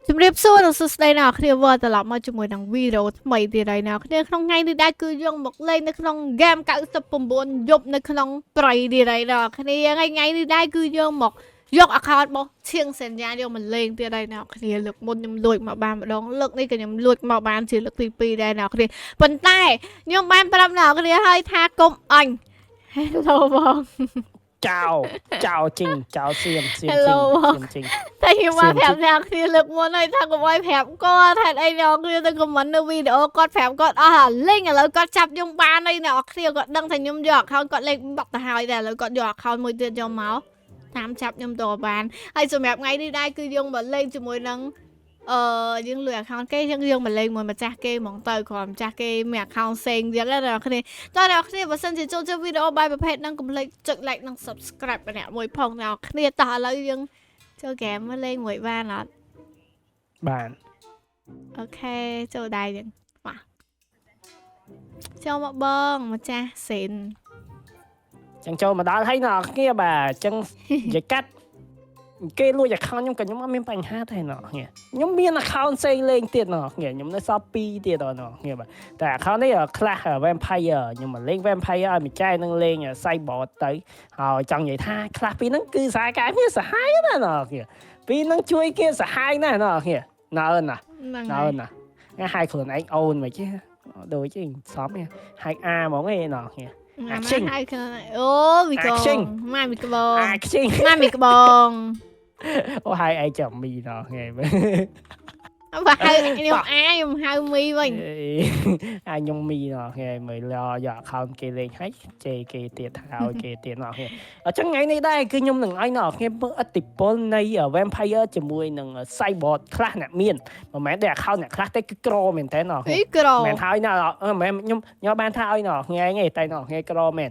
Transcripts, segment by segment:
ជំរាបសួរនិងសួស្តីអ្នកនរគ្នាវិលត្រឡប់មកជាមួយនឹងវីដេអូថ្មីទៀតហើយអ្នកនរគ្នាក្នុងថ្ងៃនេះដែរគឺយើងមកលេងនៅក្នុងហ្គេម99យប់នៅក្នុងព្រៃទៀតហើយអ្នកនរគ្នាថ្ងៃនេះដែរគឺយើងមកយក account របស់ឈៀងសញ្ញាយកមកលេងទៀតហើយអ្នកនរគ្នាលើកមុនខ្ញុំលួចមកបានម្ដងលើកនេះក៏ខ្ញុំលួចមកបានជាលើកទី2ដែរអ្នកនរគ្នាប៉ុន្តែខ្ញុំបានប្រាប់អ្នកនរគ្នាហើយថាកុំអញ Hello បង chào Trinh chào xiêm xiêm Hello xiêm Trinh តែខ្ញុំមកប្រាប់អ្នកគ្នាលើកមុនហើយថាកុំឲ្យប្រាប់គាត់ហេតុអីអ្នកគ្នាទៅខមមិននៅវីដេអូគាត់ប្រាប់គាត់អស់អាលេងឥឡូវគាត់ចាប់ខ្ញុំបានហើយអ្នកគ្នាគាត់ដឹងថាខ្ញុំយក account គាត់លេងបត់ទៅហើយតែឥឡូវគាត់យក account មួយទៀតយកមកតាមចាប់ខ្ញុំទៅបានហើយសម្រាប់ថ្ងៃនេះដែរគឺយើងមកលេងជាមួយនឹងយើងលួច account គេយើងមកលេងមួយម្ចាស់គេហ្មងទៅគ្រាន់ម្ចាស់គេមាន account ផ្សេងទៀតណាអ្នកគ្នាតើអ្នកគ្នាបើសិនជាចូលចិត្តវីដេអូបាយប្រភេទហ្នឹងកុំភ្លេចចុច like និង subscribe ម្នាក់មួយផងអ្នកគ្នាតោះឥឡូវយើងចូលហ្គេមមកលេងមួយបានអត់ bạn អូខេចូលដែរយើងមកចូលមកបងម្ចាស់សេន chẳng cho mà đã thấy nọ kia bà chẳng vậy cách cái lui account nhưng cần nhóm miếng bánh hát hay nọ nghe nhóm miếng account xây lên tiền nọ nghe nhóm nó shopee tiền đó nọ nghe bàแต่ account này là class vampire nhưng mà lên vampire mình trai nâng lên là xây bỏ tới chẳng vậy tha class pi nó cứ sai cái miếng sợ hai đó nọ kìa pi nó chui kia sợ hai này nọ kìa nọ ơn à ហ្នឹង nọ ហើយ ơn à nghe haiខ្លួនឯងអូនមកchứ đối chứ xóm nha hai aហ្មងឯណោះគ្នា Action ហៅខ្លួនអូមីកង Action ម៉ាមីក្បង Action ម៉ាមីក្បង អូhaiឯងចាំមីណោះគ្នា បើហៅខ្ញុំខ្ញុំហៅមីវិញ ai nhung mi nọ nghe mới lo giờ không kê lên hết chê kê tiền thao kê tiền nọ nghe ở trong ngày này đây cứ nhung đừng ai nọ nghe bữa ít tịp bốn nay ở vampire chỉ mùi đừng cyborg class nè miền mà mẹ đẹp không nè class tới cái cro mình thế nọ អីក្រ mẹ thao nọ mẹ nhung nhớ ban thao nọ nghe nghe tay nọ nghe cro mẹ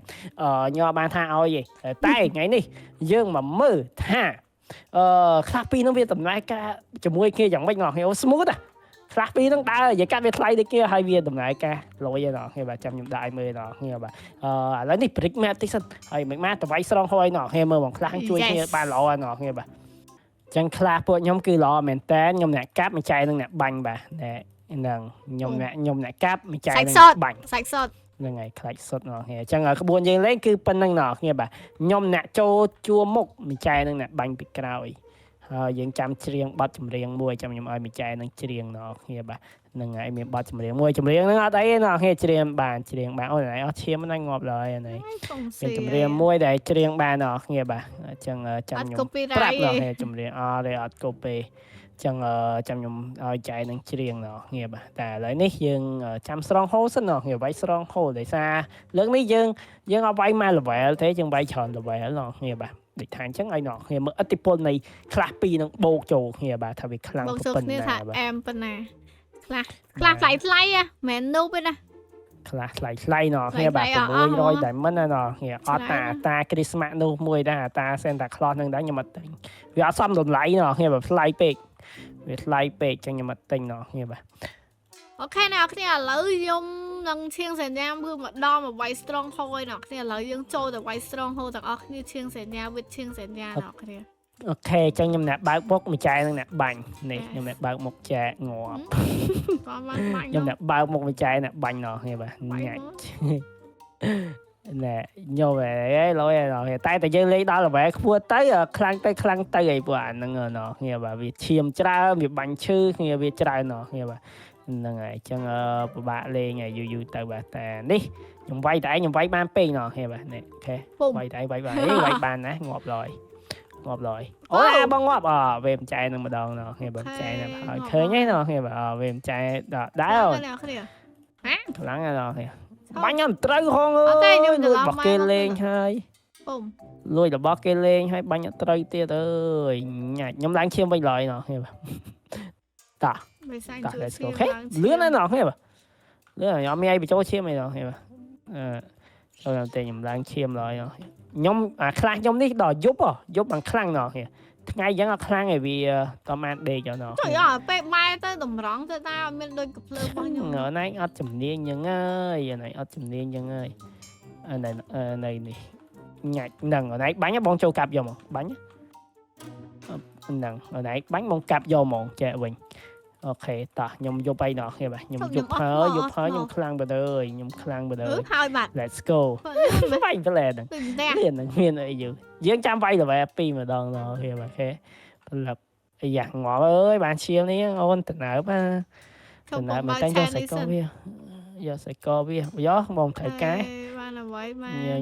nhớ ban thao gì tay ngày này dương mà mơ ha class pi nó biết tầm nay ca chỉ mùi kia chẳng bánh nọ nghe smooth à class pi nó đá vậy các việc play đấy kia hai viên tầm này ca lỗi vậy nọ nghe bà chăm nhung đại mười nọ nghe bà lấy đi pragmatic hay mấy má tụi bay xong thôi nọ nghe mơ bằng class chui nghe ba lọ nọ nghe bà chẳng class bộ nhóm cứ lọ mình té nhóm nè cáp mình chạy nè bành bà nè nằng nhóm nè cáp mình chạy nè bành សាច់សត ហ្នឹងហើយខ្លាច់សុតណោះគ្នាអញ្ចឹងក្បួនយើងលេងគឺប៉ុណ្្នឹងណោះគ្នាបាទខ្ញុំអ្នកចូលជួមុខមីចែនឹងអ្នកបាញ់ពីក្រោយហើយយើងចាំច្រៀងបទចម្រៀងមួយចាំខ្ញុំឲ្យមីចែនឹងច្រៀងណោះគ្នាបាទហ្នឹងហើយមានបទចម្រៀងមួយចម្រៀងហ្នឹងអត់អីទេណោះគ្នាច្រៀងបានអូនណៃអត់ឈាមហ្នឹងងាប់ឡើយអានេះមានចម្រៀងមួយដែលច្រៀងបានណោះគ្នាបាទអញ្ចឹងចាំខ្ញុំប្រាប់ណោះគ្នាចម្រៀងអត់កូពេ ចឹងចាំខ្ញុំឲ្យចែនឹងច្រៀងណោះគ្នាបាទតែឥឡូវនេះយើងចាំស្រង់ហូសិនណោះគ្នាវាយស្រង់ហូដោយសារលើកនេះយើងអត់វាយមក level ទេយើងវាយច្រើន level ណោះគ្នាបាទដូចថាអញ្ចឹងឲ្យណោះគ្នាមើលឥទ្ធិពលនៃ class 2នឹងបូកចូលគ្នាបាទថាវាខ្លាំងប៉ុណ្ណាបាទ អែមប៉ុណ្ណាខ្លះថ្លៃថ្លៃមិននូបទេណា class ថ្លៃណោះគ្នាបាទ600 diamond ណោះគ្នាអត់តា Christmas នោះមួយដែរតា Santa Claus នឹងដែរខ្ញុំអត់ទិញវាអត់សមតម្លៃណោះគ្នាបាទថ្លៃពេកវាថ្លៃពេកចឹងខ្ញុំអត់ទិញណោះគ្នាបាទ អូខេអ្នកគ្នាឥឡូវខ្ញុំនឹងឈៀងសញ្ញាមើលម្ដងមកវាយ strong hold ឲ្យអ្នកគ្នាឥឡូវយើងចូលទៅវាយ strong hold ទាំងអស់គ្នាឈៀងសញ្ញាវិតឈៀងសញ្ញាអ្នកគ្នា អូខេចឹងខ្ញុំអ្នកបើកមុខមួយចែនឹងអ្នកបាញ់នេះខ្ញុំអ្នកបើកមុខចែងាប់ខ្ញុំអ្នកបើកមុខមួយចែអ្នកបាញ់ណោះគ្នាបាទញ៉ាច់ណែញោមអេលយណោះតែយើងលេងដល់ល្បែខ្ពស់ទៅខ្លាំងទៅអីពួកអាហ្នឹងណោះគ្នាបាទវាឈាមច្រើនវាបាញ់ឈឺគ្នាវាច្រើនណោះគ្នាបាទហ្នឹងហើយអញ្ចឹងពិបាកលេងយូរទៅបាទតែនេះខ្ញុំវាយតែខ្ញុំវាយបានពេកណោះគ្នាបាទនេះអូខេវាយតែវាយបានណាងាប់ឡើយអូបងងាប់វេមចែនឹងម្ដងណោះគ្នាបើចែនឹងហើយឃើញទេណោះគ្នាបាទវេមចែដែរអូនខ្លាំងណាស់ណោះគ្នាបាញ់ខ្ញុំត្រូវហងអើយរបស់គេលេងហើយលួយរបស់គេលេងហើយបាញ់អត់ត្រូវទៀតអើយញ៉ាច់ខ្ញុំឡើងឈាមវិញឡើយណោះគ្នាបាទតា let's go លឿនណាស់ណោះគ្នាបាទលឿនខ្ញុំមានឲ្យបញ្ចូលឈាមអីណោះគ្នាបាទចូលតែខ្ញុំឡើងឈាមឡើយណោះខ្ញុំខ្លះខ្ញុំនេះដល់យប់បានខ្លាំងណោះគ្នាថ្ងៃយ៉ាងអត់ខ្លាំងឯវាតបានដេកណោះចុយពេលបែរទៅតម្រង់ទៅតាអត់មានដូចកភ្លើរបស់ខ្ញុំណៃអត់ជំនាញយ៉ាងហើយណៃអត់ជំនាញយ៉ាងហើយណៃនេះញ៉ាច់ហ្នឹងណៃបាញ់បងចូលកាប់យកមកបាញ់ nằng hồi nãy bánh mong cặp vô mòn chạy mình ok ta nhom vô bay nọ nghe bà nhom vô phớ nhom khlang bờ đời nhom khlang bờ đời let's go bay cái lè nè liền là nguyên này dự diễn trăm bay là vậy pi mà đòn rồi nghe bà khé lập giặt ngọ ơi bạn chiêu ní ôn tình nào ba tình nào mình tăng cho sài co bia giờ sài co bia gió không bông thầy cái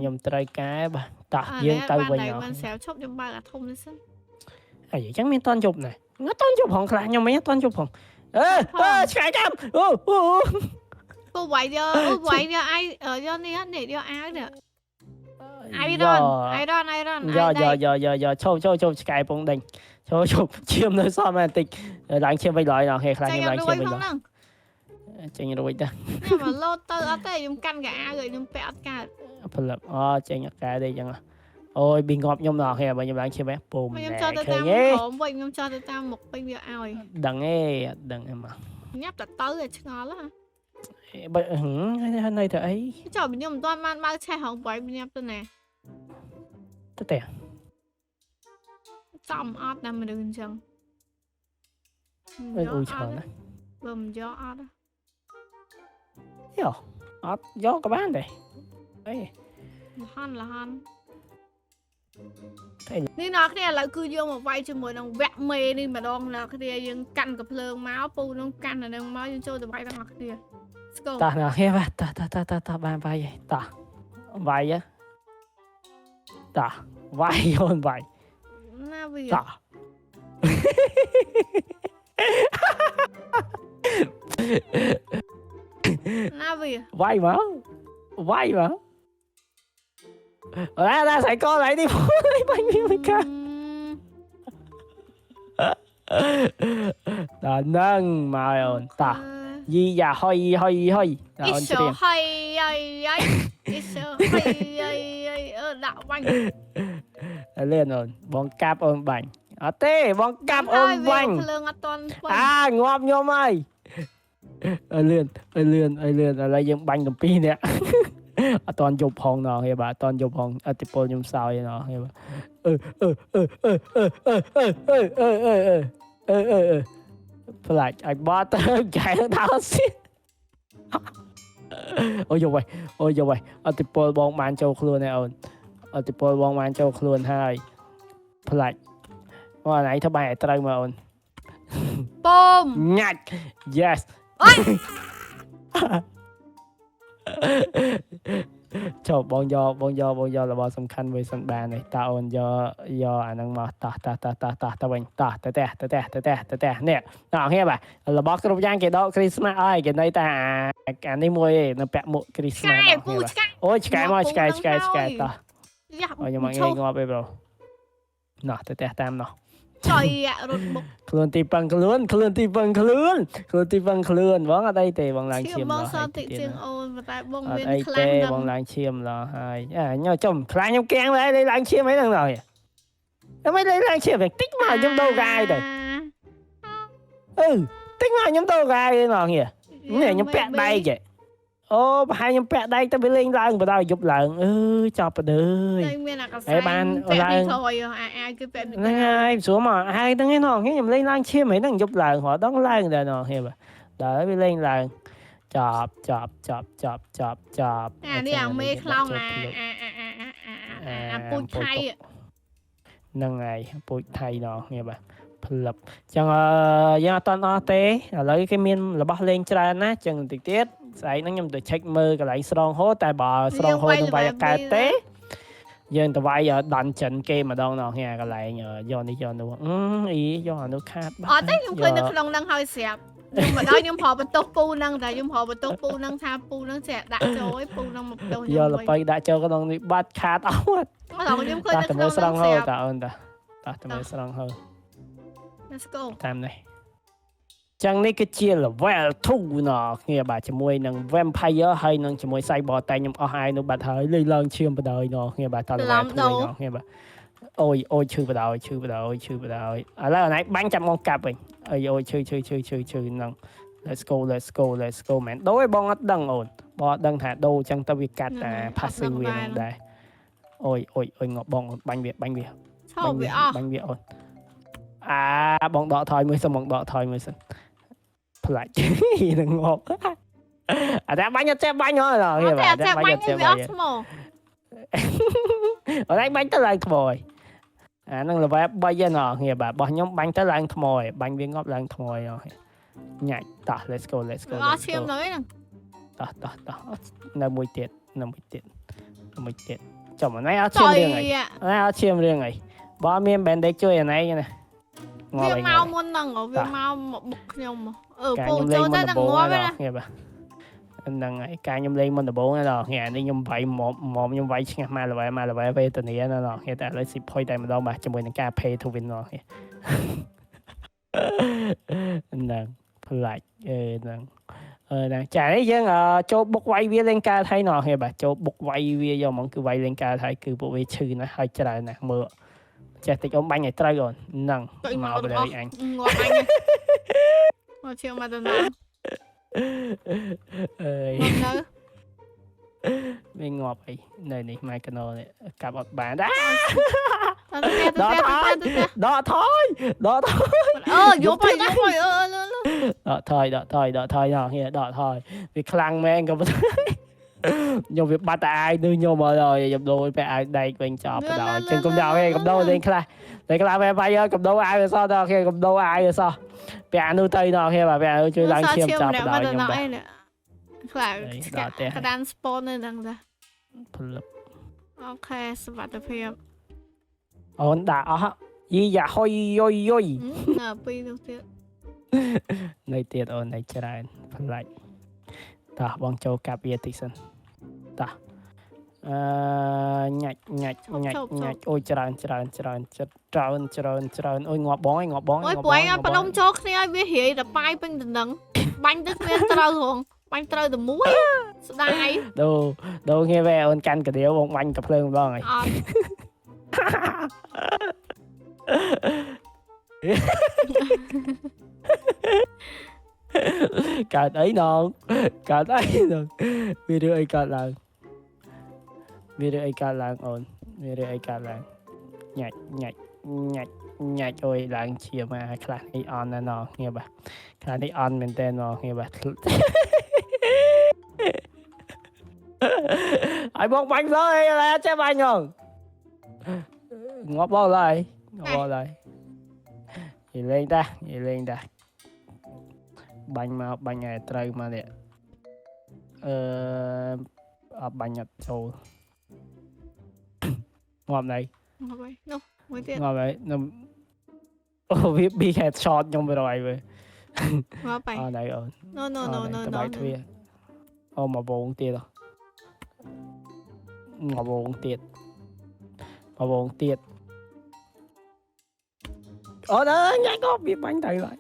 nhom trai cái bà ta diễn tay quay nhỏ à vậy chẳng miếng toan chụp này nó toan chụp hòn khlang nhom mấy toan chụp hòn sài cam cô quậy cho ai ở cho ní hết để cho áo nè giờ cho sky bóng đỉnh cho chiêm nơi sao mà tịch đánh chiêm vây loại nào hề khlang nhưng đánh chiêm vây loại chẳng rồi đó nhưng mà lô tơ ở đây dùng căn cả rồi dùng pẹt cả phần lập chẳng cái đây chẳng ôi bị ngọt nhom nào hề mà nhom đánh chiêm bé bùm nè khơi nhé nhom cho tôi ta một bên giờ ao đằng em mà nhấp đặt tới rồi ngon lắm bởi hôm nay thấy cho mình nhom toàn mang xe hỏng vậy mình nhấp tôi nè tất tè xong ót nằm mà đừng chừng ôi trời nó bùm gió ót đó ót gió có bán đây ấy là honนี่น้องเนี่ยเราคือโยมออกไปจนหมดน้องแวะเมย์นี่มาดองแล้วคือยังกันกับเพลิงม้าปูน้องกันน่ะน้องม้ายังโจแต่ไปต่างหากเนี่ยตาเนาะเฮ้ยว่ะตาบ้านไปตาไปอะตาไปโยนไปน่าเบื่อตาน่าเบื่อไปmà ra thầy con lại đi bao nhiêu ca đó nâng mà ổn ta gì dạ hơi ít số hơi ít số hơi đạo bánh lên ổn bóng cáp ôm bánh ở tê bóng cáp ôm bánh ngọt nhôm ơi lên ở đây dùng bánh đồng pi nè ตอนจบห้องเนาะเฮ้ยบ่าตอนจบห้องติโปยมสาวเนาะเฮ้ยบ่าพลายไอ้บ้าเตอร์ใหญ่ทั้งเท้าสิโอ้ยไปติโปบองมันโจครัวเนี่ยเอาติโปบองมันโจครัวให้พลายว่าไหนทำไมไอ้ตรังมาอ่อนปุ้มงัด yes จบบองยlà bao sầm khăn với sân bàn này ta ôn do anh đang mà ta bình ta tè nè nào nghe bà là bao cái giang cái đó Christmas ai cái này ta anh đi mua nó bẹt một Christmas ôi sky ta ôi nhưng mà nghe ngon bây giờ nọ tè tam nọ trời ạ rụt bụngខ្លួនទីពឹងខ្លួនបងអត់អីទេបងឡើងឈាមឡើយមកសតិជាងអូនតែបងមានខ្លាំងណាស់បងឡើងឈាមឡើយហើយញ៉ាំចំខ្លាញ់ខ្ញុំកៀងឡើយឡើងឈាមអីហ្នឹងឡើយតែមិនឡើងឈាមតិចមកខ្ញុំដូរកាយទៅតិចមកខ្ញុំដូរកាយទេបងនេះខ្ញុំពាក់ដៃចេះអូប្រហែលខ្ញុំពាក់ដៃទៅវាលេងឡើងបណ្ដោយយប់ឡើងចាប់បដើយមានអាកសែបានឡើងអាគឺពាក់ហ្នឹងហើយស្រួលមកហើយហ្នឹងឯងខ្ញុំលេងឡើងឈាមហ្នឹងយប់ឡើងរត់ដល់ឡើងដែរហេដល់វាលេងឡើងចាប់នេះអាមេខ្លោងអាពូជថៃហ្នឹងហើយពូជថៃណោះហេបាទផលិតចឹងយើងអត់តន់អស់ទេឥឡូវគេមានរបស់លេងច្រើនណាចឹងបន្តិចទៀតស្អែកហ្នឹងខ្ញុំទៅ check មើលកន្លែងស្រងហូតែបើស្រងហូនឹងវាយកើតទេយើងទៅវាយដល់ចិនគេម្ដងណោះកន្លែងយកនេះយកនោះយកអានោះខាតអត់ទេខ្ញុំឃើញនៅក្នុងហ្នឹងហើយស្រាប់ខ្ញុំមកដល់ខ្ញុំប្របន្ទោសពូហ្នឹងតែខ្ញុំប្របន្ទោសពូហ្នឹងថាពូហ្នឹងចេះដាក់ចូលឲ្យពូហ្នឹងមកទៅយកលបៃដាក់ចូលក្នុងនេះបាត់ខាតអត់ខ្ញុំឃើញនៅក្នុងស្រងហូតាអូនតាតែមើលស្រងហូ Let's go តាមនេះចឹងនេះគឺជា level 2ណោះគ្នាបាទជាមួយនឹង Vampire ហើយនឹងជាមួយ Cyber តែខ្ញុំអស់ហើយនៅបាត់ហើយលេងឡើងឈាមបដ ாய் ណោះគ្នាបាទត level 2ណោះគ្នាបាទអូយឈឺបដ ாய் ឥឡូវអណៃបាញ់ចាប់មកកាប់វិញអូយឈឺហ្នឹង Let's go man ដូរឲ្យបងអត់ដឹងអូនបងអត់ដឹងថាដូរចឹងទៅវាកាត់តែ passive វាហ្នឹងដែរអូយងាប់បងបាញ់វាឈប់វាអស់បាញ់វាអូន បងដកថយមួយសិនបងដកថយមួយសិនផ្លាច់នឹងងប់អត់តែបាញ់អត់ចេះបាញ់ហ៎គេ តែ បាទ អត់ចេះបាញ់វាអត់ស្មោ អត់បាញ់ទៅឡើងថ្មហើយអាហ្នឹងល្បែ3ហ្នឹងគេបាទរបស់ខ្ញុំបាញ់ទៅឡើងថ្មហើយបាញ់វាងាប់ឡើងថ្មហើយញ៉ាច់តោះ let's go អត់ឈាមទៅហ្នឹង តោះនៅមួយទៀតចាំអានេះអត់ឈាមរឿងអីអាអត់ឈាមរឿងអីបើមាន bandage ជួយអានេះណាងាប់ វា អី មកមុនហ្នឹងវាមកបុកខ្ញុំពូចូលទៅដល់ងាប់ហ្នឹង គេបាទហ្នឹងហើយការខ្ញុំលេងមុនដំបូងណាគេអានេះខ្ញុំវាយមកខ្ញុំវាយឆ្ងាស់មកល្បែវវេទនាណាគេតែឥឡូវស៊ីផុយតែម្ដងបាទជាមួយនឹងការ pay to win ហ្នឹងហ្នឹងផ្លាច់ហ្នឹងចានេះយើងចូលបុកវាយវាលេងការថៃណោះគេបាទចូលបុកវាយវាយកហ្មងគឺវាយលេងការថៃគឺពួកវាឈឺណាស់ហើយច្រើនណាស់មើលចេះតិចអូនបាញ់ឲ្យត្រូវអូនហ្នឹងមកបដិអញងាប់អញមកឈាមមកទៅណាអើយ នៅ វាងាប់អីនៅនេះម៉ែកណូនេះកាប់អត់បានដែរ ដកថយ យកទៅដកថយ ដកថយណោះគេដកថយវាខ្លាំងមែនក៏ប៉ុន្តែខ្ញុំវាបាត់តែអាយនឹងខ្ញុំមកដល់ខ្ញុំដូរពាក់អាវដែកវិញចប់ទៅដល់ចឹងកុំដោទេកុំដោលេងខ្លះវាបាយកុំដោអាវអសដល់គេកុំដោអាវអសពាក់អានោះទៅដល់គេបាទពាក់ជួយឡើងឈាមចាប់ដល់ខ្ញុំបាទ ខ្លាំងកដាន spawn នៅហ្នឹងតា ផលិត អូខេសុវត្ថិភាព អូនដាក់អស់យីយ៉ាហុយយុយយុយ នៅពីនោះទៀត នៅទៀតអូននៅច្រើនផ្លាច់តោះបងចូលកាប់វាតិចសិនតោះញ៉ាច់អូយច្រើនអូយងាប់បងអើយអូយពួកឯងអត់បដុំចូលគ្នាឲ្យវារាយតែបាយពេញទៅនឹងបាញ់ទៅគ្នាត្រូវហងបាញ់ត្រូវតែមួយស្ដាយ ដូរគ្នាវ៉ែអូនកាន់កាដៀវបងបាញ់កាភ្លើងម្ដងហើយ អត់ កើតអីណងវារឿងអីកើតឡើងអូនវារឿងអីកើតឡើងញ៉ាច់អើយឡើងឈាមមកខ្លះនេះអន់ណាណងគ្នាបាទខ្លះនេះអន់មែនតើណងគ្នាបាទឲ្យបងបាញ់លើអីឡាចេះបាញ់ងងាប់បោឡើយនិយាយលេងតាបាញ់មកបាញ់ឲ្យត្រូវមកនេះអត់បាញ់អត់ចូលងាប់ណៃនោះមួយទៀត ងាប់ហើយអូវាប៊ី headshot ខ្ញុំទៅហើយវើងាប់ហើយអត់ណៃអូន no បាយទ្វាអូមកវងទៀតមកវងទៀតអូនអើយញ៉ាំក៏វាបាញ់ទៅហើយ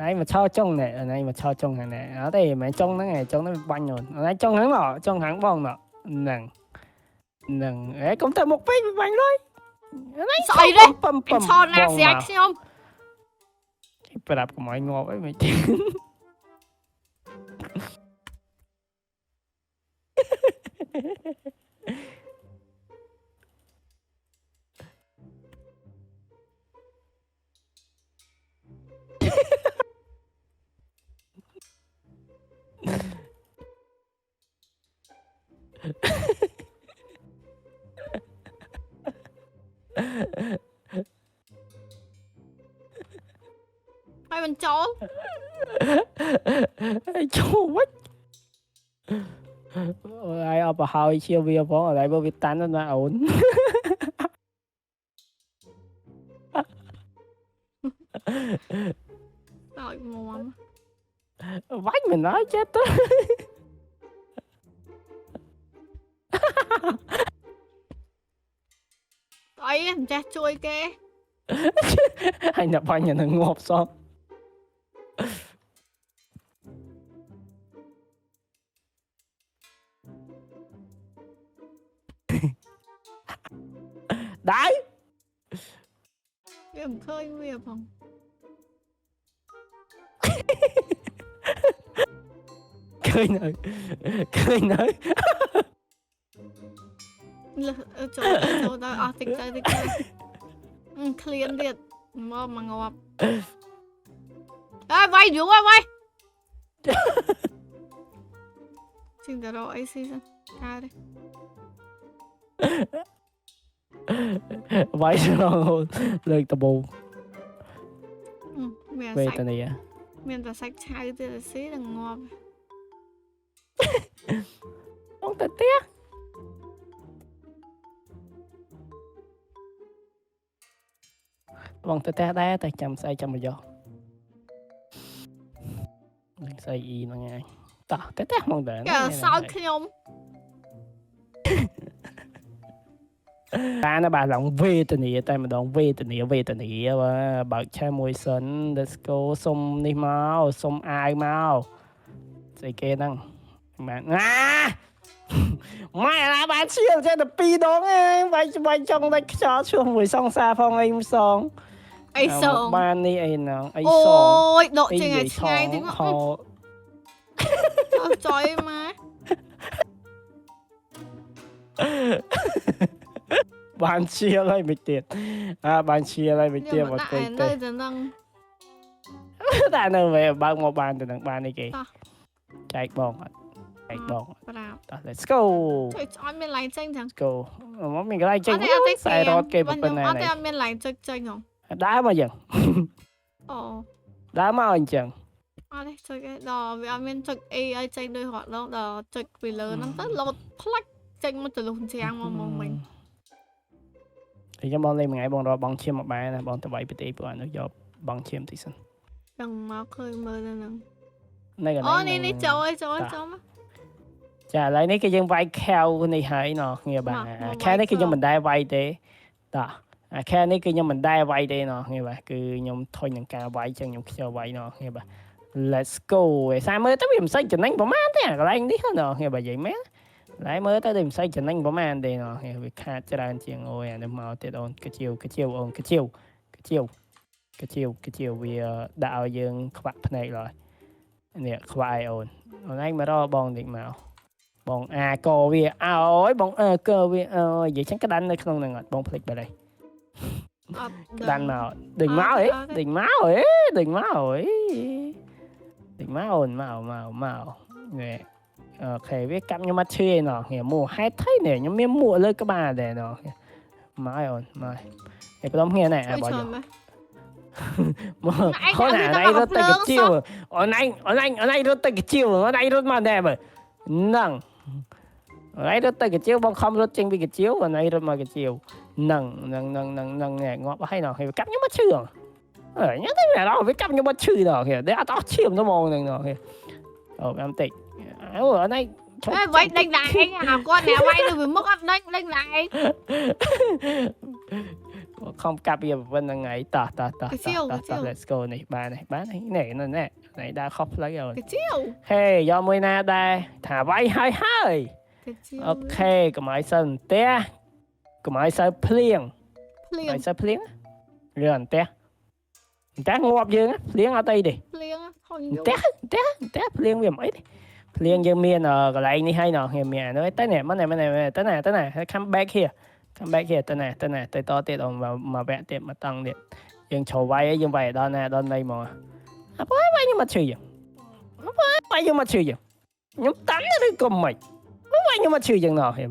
ឯងមកឆោចុងណែឯងមកឆោចុងហ្នឹងណែអត់ទេមិនចុងហ្នឹងឯងចុងហ្នឹងបាញ់អូនឯងចុងហ្នឹងមកចុងខាងបងមកហ្នឹងអេកុំទៅមុខពេកវាបាញ់ហើយស្អីទេឆោណាស្រាច់ខ្ញុំ ប្រាប់កុំឲ្យងាប់អីមិនទេហើយមិនចូល ចូលវិញអូយអត់ប្រហើយជាវាផងឥឡូវវាតាន់ណាអូនដល់មកវាញ់មិនហើយចេះទៅអីមិនចេះជួយគេ ហើយអ្នកបាញ់នឹងងាប់សោះដៃ វាមិនឃើញវាផង ឃើញនៅ ចូលដល់អស់តិចទៅឃ្លានទៀត mơ mà ngọt ê bay dũng ơi bay xin tao rồi ấy xin ca đi Vậy rồi lên tao bù miền về sạch tao này à miền tao sạch chai thì xí là ngọt không tao tiếc vòng tao tiếc đá tao chăm say chăm mà vô đừng say y nó nghe tao tiếc mong đợi kìa sao khi ông bà nó bà lòng về tụi nị tại mà đón về tụi nị và bảo trai mùi sân let's go xông đi mau xông ai mau dây kê năng bạn mày là bạn siêu trên được pi đón em bay trong đây cho chuông mùi song xa phong em song ấy song ban đi ấy nào ấy song ôi độ trên ngày ngay tiếng họ trời mà bạn chia lại bị tiền bạn chia lại bị tiền một cái nơi giờ năng ta nơi về bao một bàn từ đằng bàn này kì chạy bóng let's go trời ơi mình lại tranh thằng go mình cái này tranh xài rót kê một bên này này mình lại tranh không đá mà dừng đá mà anh chừng đây chơi cái đò vì mình chơi ai tranh đôi họ đâu đò chơi vì lớn nó rất lột plak tranh một từ lùn trang mà mong mình thì cho bọn này mình ngay bọn đó bóng chiêm một bài này bọn tụi bay bị tí bọn nó do bóng chiêm tí sân đừng máu khơi mơ ra nè này cái này này trời ơi chả lấy này cái dân vai kheo này hay nó nghe bà khe này cái dân mình đai vai thế đó khe này cái dân mình đai vai thế nó nghe bà cứ nhóm thôi những ca vai chân nhóm kheo vai nó nghe bà let's go sao mới tới điểm xây trình anh bỏ mát thế cái anh đi hơn nó nghe bà vậy mấy lại mới tới điểm xây trình anh bỏ mát đây nó nghe bị khá cho ra chuyện ôi à đừng mau tiệt ôn cái chiều vì đạo dương các bạn này rồi nè khoai ôn anh mà đó bong định màu bong cô vì ôi bong cơ vì vậy chẳng cái đánh này không này bong flick vào đây đánh màu đừng máu ấy đừng máu màu nè khề với cắm như mắt chơi nó nè mùa hay thấy nè nhưng miếng mùa lên các bà để nó mai ôn mai cái đống nghe này bỏ vô hồi nãy nó tay cái chiều ở đây nó tay cái chiều ở đây nó mà đẹp rồi nằng ở đây nó tay cái chiều bông không nó trên bị cái chiều ở đây nó mà cái chiều nằng nè ngọt hay nào thì cắm như mắt chừa ở nhớ thế này đó với cắm như mắt chừa đó kìa để tao chiều nó màu này nó kìa em tịnh ở đây vậy đánh lại anh con nè quay được mất đánh lại không cặp gì bên là ngày ta let's go này ba này đã khóc lấy rồi hey do môi na đây thả vai hai ok cầm máy sân té cầm máy sân plieng liền té ngọt dương á plieng ở đây đi té plieng về mấy đi plieng dương miền ở cái này hay nào hiểm miền nói tới này tới này come back here tới này tới to tiệt ông mà vẽ tiệt mà tăng điện dương trầu vai ấy dương vậy đó nè đó đây mà vai nhưng mà chửi dương vai nhưng mà chửi dương nhóm tắn nó đi cùng mày vai nhưng mà chửi dương nào hiểu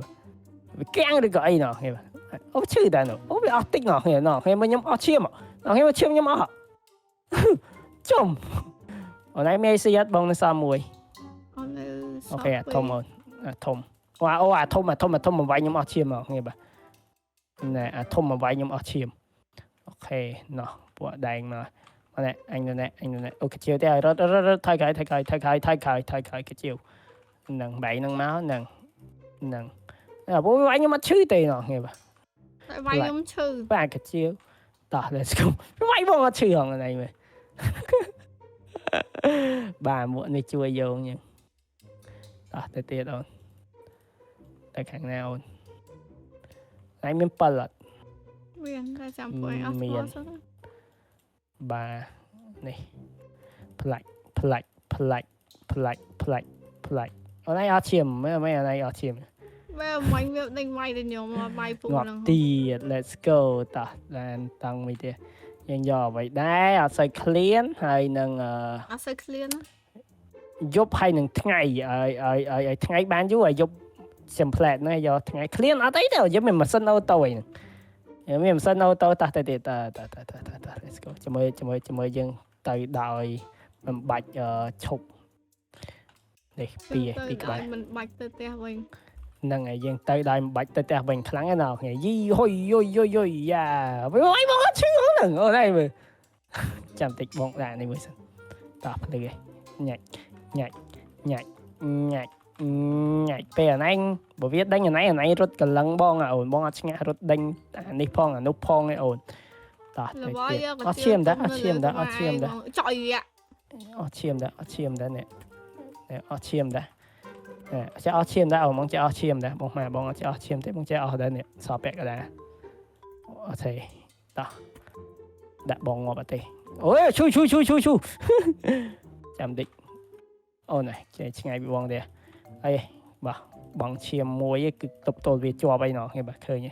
bà keng được cái nào hiểu bà ông chửi ta nào ông bị ác tích nào hiểu mà nhóm ác chiêm nào hiểu mà chiêm nhóm ác chôm ở đây mấy xây bông nó sao mùi ok thông rồi thông thông mà vai nhóm ác chiêm nào hiểu bà nè thông mà vai nhóm ác chiêm ok nó bộ đèn mà nè anh nè ok chiều theo rất thay cái chiều nằng bảy nằng máu nằng bố vai nhóm ác chư tì nó nghe bà vai nhóm chư ba cái chiều đó let's go vai bông ác chư hằng này mày bà muộn này chui vô nha đó tới tiệt rồi tại kháng nào anh miếng bật lật miền ra chạm quay bà này plạch ở đây áo chìm mấy ở đây áo chìm mấy đánh may thì nhiều mà bay phụ ngọt tiệt let's go ta lên tăng mấy tiệt យើងយកអ្វីដែរអត់សូវឃ្លានហើយនឹង អត់សូវឃ្លានណា យប់ហើយនឹងថ្ងៃឲ្យថ្ងៃបានយូរឲ្យយប់ template ហ្នឹងយកថ្ងៃឃ្លានអត់អីទេយើងមានម៉ាស៊ីនអូតូហ្នឹងមានម៉ាស៊ីនអូតូតោះទៅទៀតត let's go ជាមួយយើងទៅដោយមិនបាច់ឈប់នេះពីក្បែរ មិនបាច់ទៅផ្ទះវិញ ហ្នឹងហើយយើងទៅដោយមិនបាច់ទៅផ្ទះវិញខ្លាំងណាស់គ្នាយីហុយយុយយ៉ាវិញបងអត់ឈឺហ្នឹងអូនឯងមើលចាំតិចបងដាក់នេះមួយសិនតោះភ្លឺឯងញ៉ាច់ពេលអណៃបើវាដេញអណៃរត់កលឹងបងអូនបងអត់ឆ្ងាស់រត់ដេញអានេះផងអានោះផងឯអូនតោះអត់ឈាមដែរចុយអត់ឈាមដែរនេះអត់ឈាមដែរនេះអត់ឈាមដែរចេះអស់ឈាមដែរអូនបងចេះអស់ឈាមដែរបងម៉ែបងអត់ចេះអស់ឈាមទេបងចេះអស់ដែរនេះសពាក់កដែរអត់ទេតោះដាក់បងងាប់អត់ទេអូយឈូចាំតិចអូនចេះឆ្ងាយពីបងទេអីបាទបងឈាមមួយគឺទប់ទល់វាជាប់អីណោះគេបាទឃើញហ៎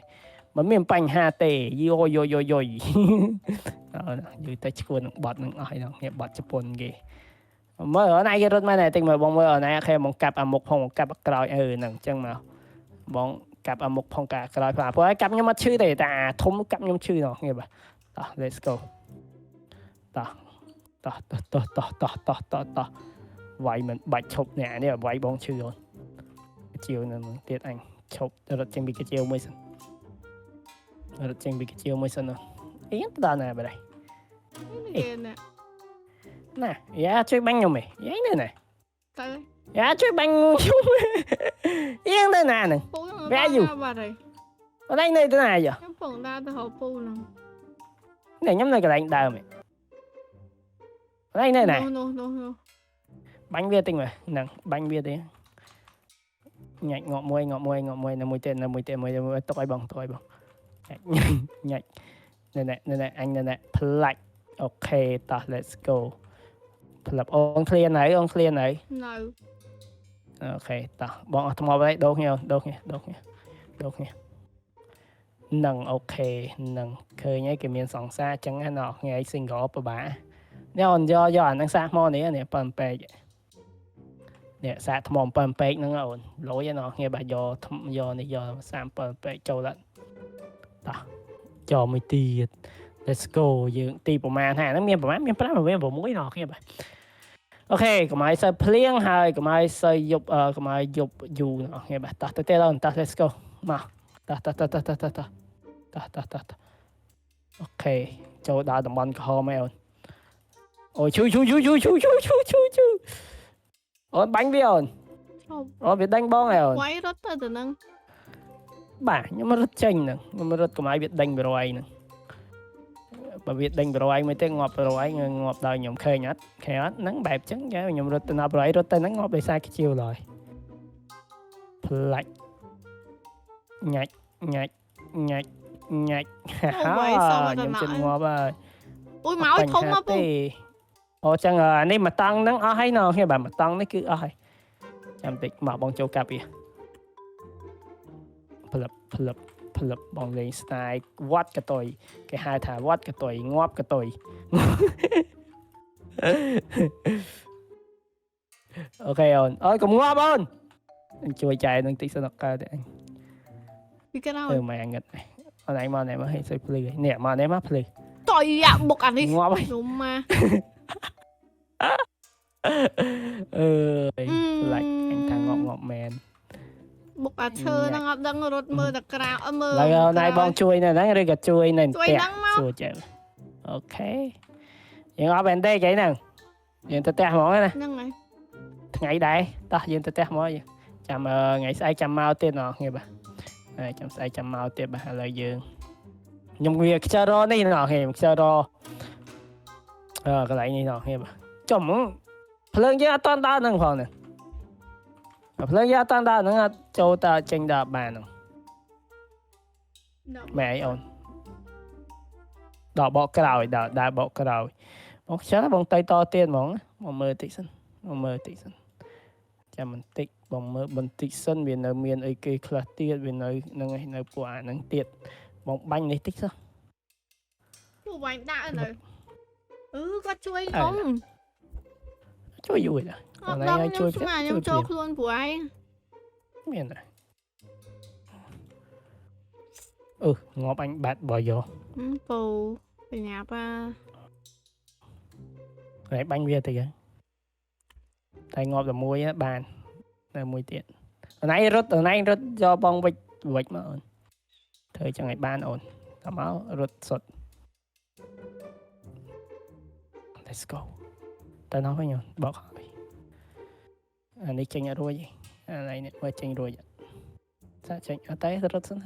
មិនមានបញ្ហាទេយុយអូនយូរតែឈួននឹងបត់នឹងអស់ហើយណោះគេបត់ជប៉ុនគេមើលអនឯងគេរត់មកណែតិចមើលបងមើលអនឯងខែបងកាប់អាមុខផងកាប់អាក្រោយហ្នឹងអញ្ចឹងមកបងកាប់អាមុខផងកាប់អាក្រោយផងព្រោះឲ្យកាប់ខ្ញុំអត់ឈឺទេតែអាធំកាប់ខ្ញុំឈឺណោះគេបាទតោះ let's go តោះវាយមិនបាច់ឈប់នេះនេះវាយបងឈឺអូនកាជៀវនៅនឹងទៀតអញឈប់រត់ចេញពីកាជៀវមួយសិនអីទៅដល់ណាបើđây ណាយ៉ាជួយបាញ់ខ្ញុំឯងយ៉ាងនៅណាទៅយ៉ាជួយបាញ់ខ្ញុំយ៉ាងនៅណាហ្នឹងវាយូបាត់ហើយអត់ឯងនៅទៅណាយោខ្ញុំពងដើរទៅហៅពូហ្នឹងនេះខ្ញុំនៅកន្លែងដើមឯងអត់ឯងនៅណានោះបាញ់វាតិចមើលហ្នឹងបាញ់វាទេញ៉ាច់ងាប់មួយនៅមួយទៀតទុកឲ្យបងញ៉ាច់នៅអញនៅផ្លាច់អូខេតោះ let's go ផ្លាប់អូនឃ្លានហើយនៅអូខេតោះបងអស់ថ្មហើយដូរគ្នានឹងអូខេនឹងឃើញហើយគេមានសង្សារអញ្ចឹងណាថ្ងៃ single ពិបាកនេះអូនយកអាហ្នឹងសាកថ្មនេះប៉ិនពេកនេះសាកថ្មប៉ិនពេកហ្នឹងអូនលយណាគ្នាបាទយកនេះយកសាកប៉ិនពេកចូលដល់តោះចូលមួយទៀត let's go យើងទីប្រមាណហ្នឹងមានប្រមាណមាន5មាន6ណោះគ្នាបាទអូខេកុំឲ្យសើភ្លៀងហើយកុំឲ្យសើយប់កុំឲ្យយប់យូរណោះគ្នាបាទតោះទៅទៀតអូនតោះ let's go មកតោះអូខេចូលដល់តំបន់ក្រហមហើយអូនអូយឈូអូនបាញ់វាអូនវាដេញបងហើយអូនវាយរត់ទៅនឹងបាទខ្ញុំរត់ចេញហ្នឹងខ្ញុំរត់កុំឲ្យវាដេញបរយហ្នឹងបើវាដេញបរយមួយទេងាប់បរយងាប់ដល់ខ្ញុំឃើញអត់ហ្នឹងបែបចឹងខ្ញុំរត់ទៅណាបរយរត់ទៅហ្នឹងងាប់ដោយសារខ្ជិលឡើយផ្លាច់ញ៉ាច់ហើយខ្ញុំជិតងាប់ហើយអូយមកឲ្យធំមកពូអូចឹងអានេះមកតង់ហ្នឹងអស់ហើយណោះគ្នាបាទមកតង់នេះគឺអស់ហើយចាំតិចមកបងចូលកាប់វាផ្លឹបបងលេង style វត្តកតុយគេហៅថាវត្តកតុយងាប់កតុយអូខេអូនកុំងាប់អូនជួយចែកនឹងតិចសិនអត់កើតទេអញពីក្រោយម៉ែងឹតអូនឯងមកហេតុស្អីភ្លឺនេះមកនេះមកភ្លឺតយយ៉ាបុកអានេះងាប់ហើយខ្ញុំមកផ្លាច់អញថាងាប់មែនបុកអាឈើហ្នឹងអត់ដឹងរត់មើលតែក្រៅមើលឡើយណៃបងជួយនៅហ្នឹងឬក៏ជួយនៅផ្ទះសួរចេះអូខេយើងអត់បែនទេគេហ្នឹងយើងទៅផ្ទះហ្មងណាហ្នឹងហើយថ្ងៃដែរតោះយើងទៅផ្ទះហ្មងចាំថ្ងៃស្អែកចាំមកទៀតណោះគ្នាបាទចាំស្អែកចាំមកទៀតបាទឥឡូវយើងខ្ញុំវាខ្ជិលរនេះណោះគ្នាខ្ជិលរកន្លែងនេះណោះគ្នាបាទចំភ្លើងយើងអត់តន់ដល់ហ្នឹងផងហ្នឹងភ្លើងយើងអត់តន់ដល់ហ្នឹងអត់ចូលតចេញដល់បានហ្នឹងម៉ែអីអូនដល់បកក្រោយដល់បកក្រោយបងខ្ជិលបងទៅតទៀតហ្មងមកមើលតិចសិនចាំបន្តិចបងមើលបន្តិចសិនវានៅមានអីគេខ្លះទៀតវានៅនឹងឯនៅពួកអាហ្នឹងទៀតបងបាញ់នេះតិចសោះ anh đã rồi có chui không chui vui rồi đông nhưng mà nhung cho luôn của anh miền này ngọt anh bạt bỏ vô bù về nhà ba này bánh về thì cái tay ngọt là muối á bàn là muối tiện ở nãy rớt do bong vịt mà ổn thời cho ngày ban ổn tao máu rớt sột let's go tao nói với nhau bỏ khỏi anh đi chênh ở đuôi gì anh này nè mới chênh đuôi sao chênh ở tay rớt xuống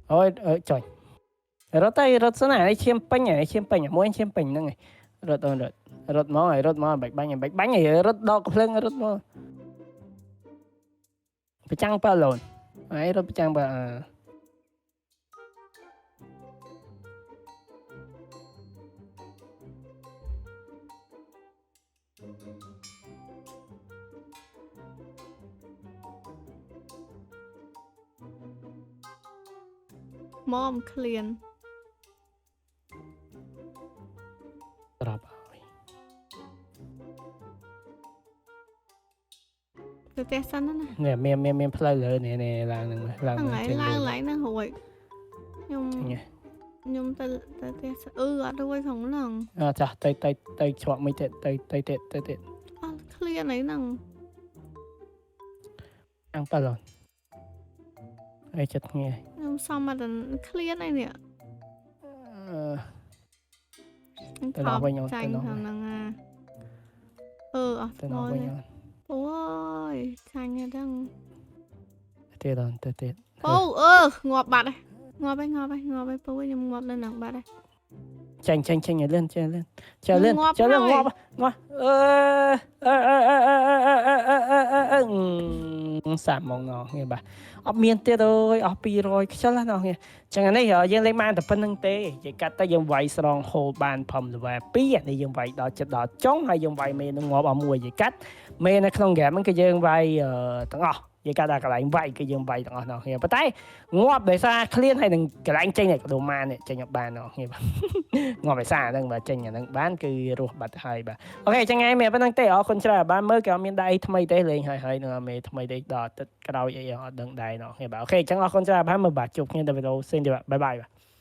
ôi trời rớt xuống này chiêm pinh muốn chiêm pinh nữa này rớt mó bạch bánh này rớt đo cặp lưng rớt mó phải chăng pa lồn ấy rớt chăng pa mom clean drop từ té xanh đó nè miền play lỡ nè làm lại nó hồi nhung tay ở đuôi không lần chà tay chọn mấy tay clean này nằng ăn pa lồn ai chật nghe xong mà đừng clear này nè tao nói với nhau tranh thằng năng tao nói với nhau ôi tranh nha đăng tiệt rồi tiệt ngọt bạt đây ngọt bay bôi nhưng ngọt lên nặng bạt đây tranh lên ngọt sạm mong ngọt nghe bà ở miền tây rồi ở pi rồi cho là nó nghe chẳng này giờ dân lấy mang tập phân năng tê chỉ cắt tay dân vậy xong hồ bàn phẩm rồi pi này dân vậy đó chật đó chống hay dân vậy miền ngọt ở mùa gì cắt miền này không ghé mấy cái dân vậy tặng ngọt vậy cả cái lại vậy cái dân vậy tặng ngọt nghe bắt tay ngọt để xa clean hay đừng cái lại tranh này đồ man này tranh nhập bàn nó nghe bà ngọt để xa đừng mà tranh nhà đừng bán cứ ruột bật hay bà ok chẳng ai mẹ vẫn đang tê ở con trai bán mới cái miền đây thay tê lên hay nữa mẹ thay tê đỏ cái đầu vậy đừng đây nó nghe bà ok chẳng ở con trai bán mà bà chụp nghe video xin chào bye bye bà